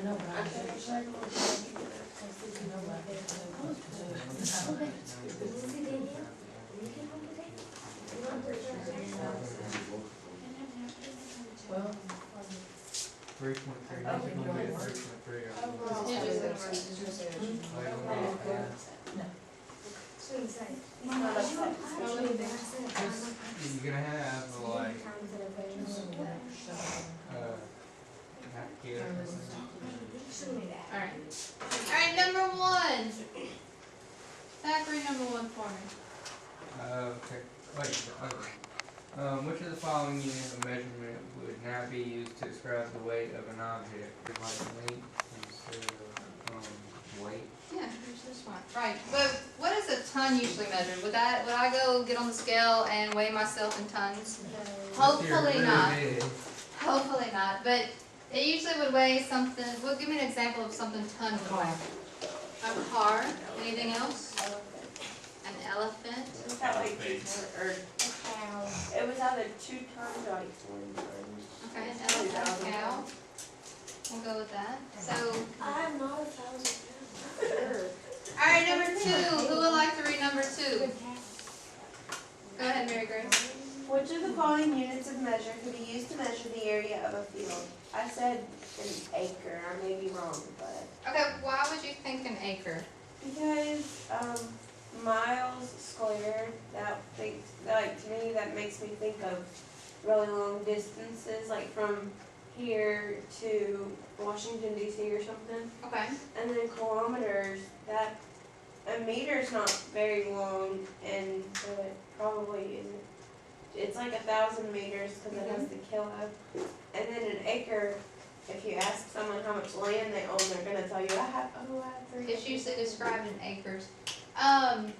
know, but I well, 3.3. Oh, It's gonna be at 3.3. You're gonna have like half a kid or something. Alright, number one. Zach, read number one for me. Okay. Wait. Okay. Which of the following units of measurement would not be used to describe the weight of an object? Like length instead of weight. Yeah, here's this one. Right, but what is a ton usually measured? Would I go get on the scale and weigh myself in tons? Hopefully not. Hopefully not, but it usually would weigh something. Well, give me an example of something ton would weigh. A car. Anything else? An elephant. It's got like 2 tons, or it was either 2 tons or like 1 ton. Okay, an elephant, a cow. We'll go with that. So, I'm not 1,000 pounds. alright, number two. Who would like to read number two? Go ahead, Mary Grace. Which of the following units of measure could be used to measure the area of a field? I said an acre. I may be wrong, but Okay, why would you think an acre? because miles squared, like to me that makes me think of really long distances, like from here to Washington D.C. or something. Okay. And then kilometers, that a meter's not very long, and so it probably isn't. It's like 1,000 meters because it has the kilo. And then an acre, if you ask someone how much land they own, they're gonna tell you I have 3 It's acres." usually described in acres. Have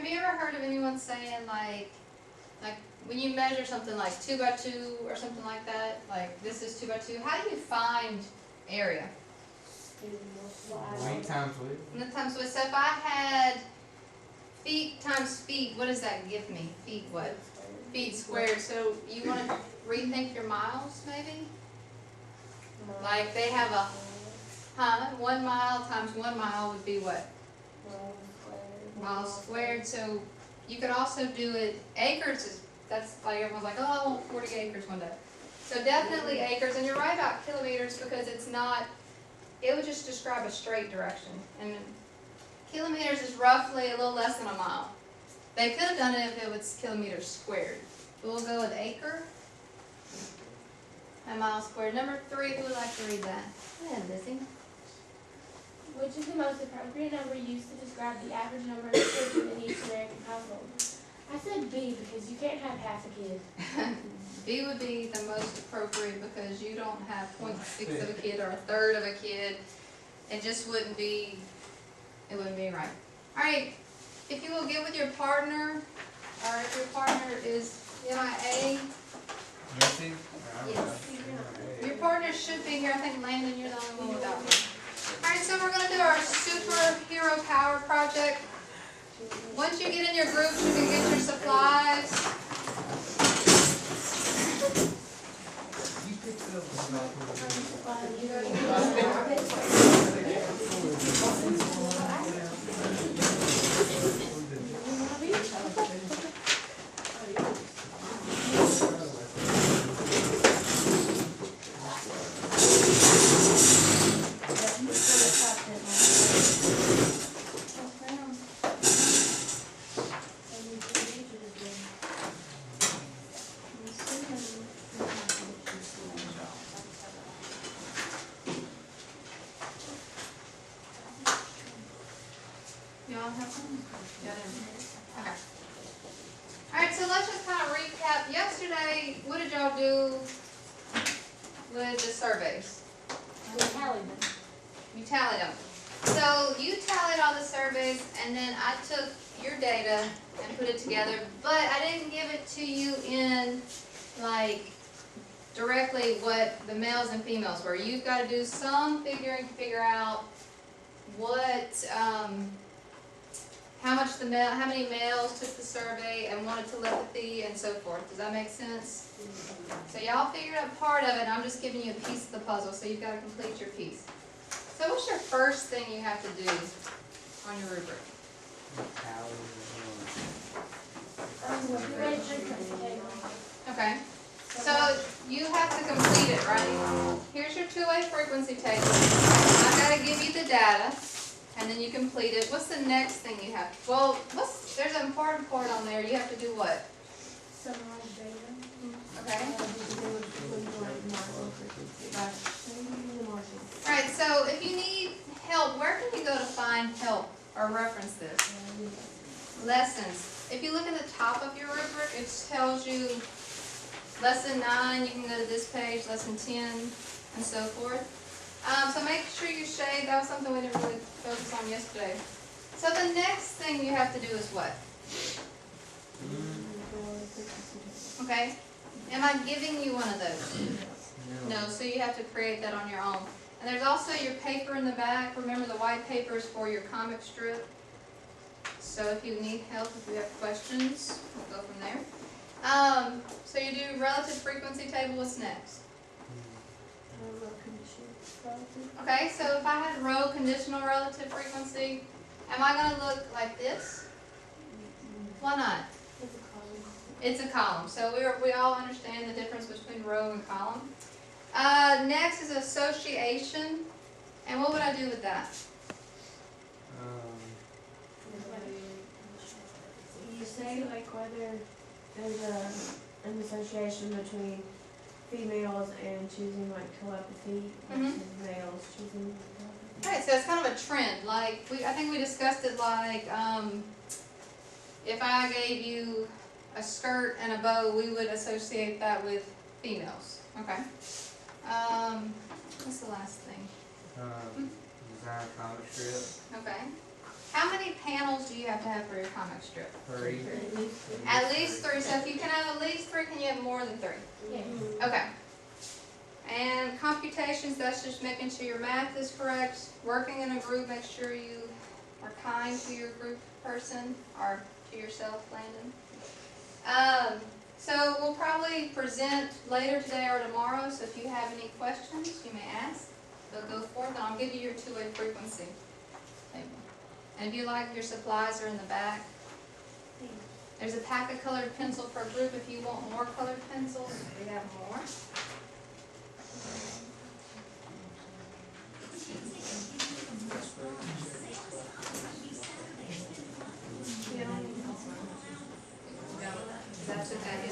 you ever heard of anyone saying like when you measure something like 2 by 2 or something like that, like this is 2 by 2, how do you find area? Weight times width. And the times with, so if I had feet times feet, what does that give me? Feet what? Feet squared. So you want to rethink your miles maybe? Like they have a 1 mile times 1 mile would be what? Miles squared. So you could also do it, acres is, that's like everyone's like, oh, I want 40 acres one day. So definitely acres, and you're right about kilometers because it's not, it would just describe a straight direction. And kilometers is roughly a little less than a mile. They could have done it if it was kilometers squared. But we'll go with acre and mile squared. Number 3, who would like to read that? Go ahead, Lizzie. Which is the most appropriate number used to describe the average number of children in each American household? I said B because you can't have half a kid. B would be the most appropriate because you don't have 0.6 of a kid or a third of a kid. It just wouldn't be, it wouldn't be right. Alright, if you will get with your partner, or if your partner is MIA, Missy? yes. Your partner should be here. I think Landon, you're the only one without one. Alright, so we're going to do our superhero power project. Once you get in your groups, you can get your supplies. You picked it up. Y'all have some? Okay. Alright, so let's just kind of recap. Yesterday, what did y'all do with the surveys? We tallied them. You tallied them. So you tallied all the surveys, and then I took your data and put it together, but I didn't give it to you in, like, directly what the males and females were. You've got to do some figuring to figure out what, how many males took the survey and wanted telepathy and so forth. Does that make sense? So y'all figured out part of it, and I'm just giving you a piece of the puzzle, so you've got to complete your piece. So what's your first thing you have to do on your rubric? Okay. So you have to complete it, right? Here's your two-way frequency table. I've got to give you the data, and then you complete it. What's the next thing you have? Well, there's an important part on there. You have to do what? Summarize data. Okay. Marshall. Alright, so if you need help, where can you go to find help or reference this? Lessons. If you look at the top of your rubric, it tells you lesson 9, you can go to this page, lesson 10, and so forth. So make sure you shade. That was something we didn't really focus on yesterday. So the next thing you have to do is what? Okay. Am I giving you one of those? No, so you have to create that on your own. And there's also your paper in the back. Remember, the white paper is for your comic strip. So if you need help, if you have questions, we'll go from there. So you do relative frequency table. What's next? Okay, so if I had row conditional relative frequency, am I going to look like this? Why not? It's a column. So we all understand the difference between row and column. Next is association. And what would I do with that? You say like whether there's an association between females and choosing like telepathy versus males choosing telepathy. Right, so it's kind of a trend. Like I think we discussed it. Like if I gave you a skirt and a bow, we would associate that with females. Okay. What's the last thing? Design a comic strip. Okay. How many panels do you have to have for your comic strip? 3. At least 3. So if you can have at least 3, can you have more than 3? Yeah. Okay. And computations, that's just making sure your math is correct. Working in a group, make sure you are kind to your group person or to yourself, Landon. So we'll probably present later today or tomorrow, so if you have any questions, you may ask. They'll go forth, and I'll give you your two-way frequency table. And if you like, your supplies are in the back. There's a pack of colored pencil per group if you want more colored pencils. We have more. That's okay.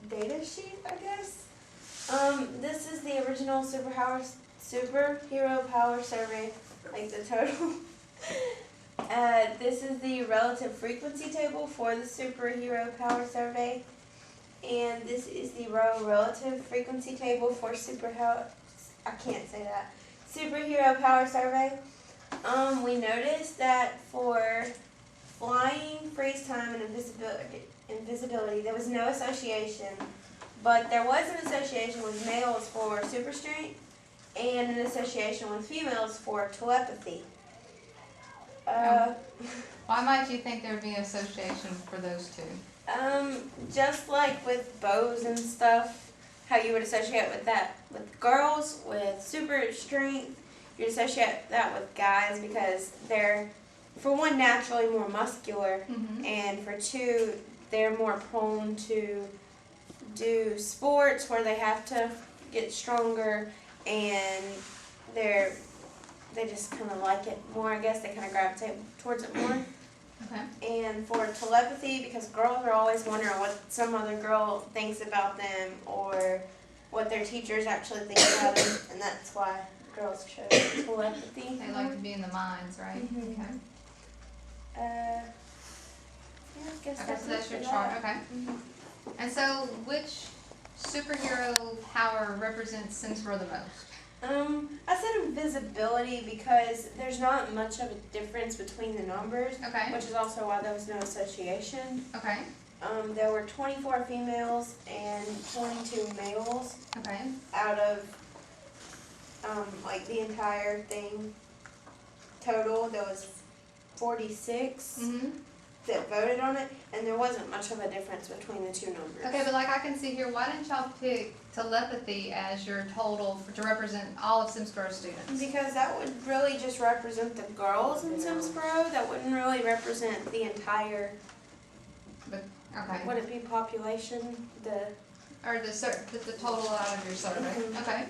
data sheet, I guess. This is the original superhero power survey, like the total. This is the relative frequency table for the superhero power survey. And this is the relative frequency table for superhero power survey. We noticed that for flying, freeze time, and invisibility, there was no association, but there was an association with males for super strength and an association with females for telepathy. Why might you think there would be an association for those two? Just like with bows and stuff, how you would associate with that with girls with super strength, you'd associate that with guys because they're, for one, naturally more muscular, and for two, they're more prone to do sports where they have to get stronger, and they just kind of like it more, I guess. They kind of gravitate towards it more. Okay. And for telepathy, because girls are always wondering what some other girl thinks about them or what their teachers actually think about them, and that's why girls chose telepathy. They like to be in the minds, right? Mhm. Okay. Yeah, I guess Okay, so that's it your for chart, that. okay. And so which superhero power represents Simsboro the most? I said invisibility because there's not much of a difference between the numbers, Okay, which is also why there was no association. okay, There were 24 females and 22 males okay. out of like the entire thing total. There was 46 that voted on it, and there wasn't much of a difference between the two numbers. Okay, but like I can see here, why didn't y'all pick telepathy as your total to represent all of Simsboro students? Because that would really just represent the girls in Simsboro. That wouldn't really represent the entire, Okay. would it be population? Or the total out of your survey, Mhm. okay.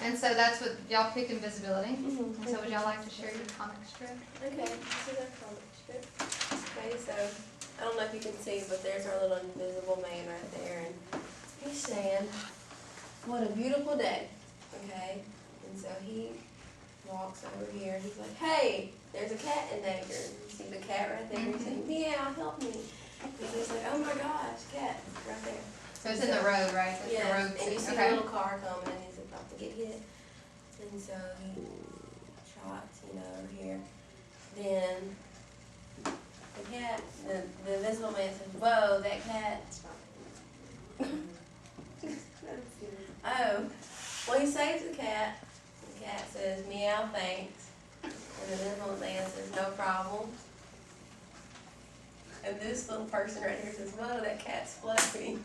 And so that's what, y'all picked invisibility. Mhm. And so would y'all like to share your comic strip? Okay, this is our comic strip. Okay, so I don't know if you can see, but there's our little invisible man right there, and he's saying, "What a beautiful day." Okay, and so he walks over here. He's like, "Hey, there's a cat in danger." You see the cat right there? He's saying, "Meow, help me." And he's like, "Oh my gosh, cat right there." So it's in the road, right? That's the Yeah, road and you scene. see Okay. a little car coming, and he's about to get hit. And so he trots, over here. Then the cat, the invisible man says, "Whoa, that cat." Oh, well, he saves the cat. The cat says, "Meow, thanks." And the invisible man says, "No problem." And this little person right here says, "Whoa, that cat's fluffy."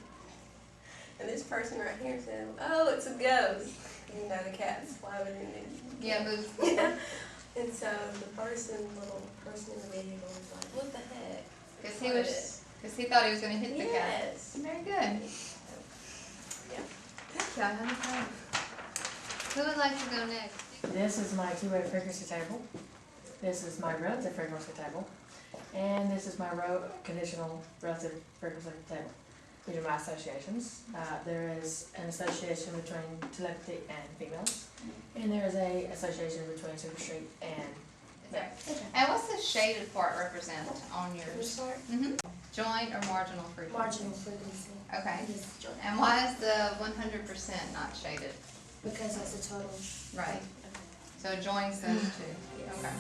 And this person right here says, "Oh, it's a ghost." The cat's floating in it. Yeah, move. Yeah. And so the little person in the vehicle was like, "What the heck?" Because he thought he was going to hit the cat. Yes. Very good. Yeah. Yeah, who would like to go next? This is my two-way frequency table. This is my relative frequency table. And this is my conditional relative frequency table. These are my associations. There is an association between telepathy and females. And there is a association between super strength and males. And what's the shaded part represent on yours? This part? Joint or marginal frequency? Marginal frequency. Okay. This is joint. And why is the 100% not shaded? Because that's a total. Right. So it joins those two. Okay.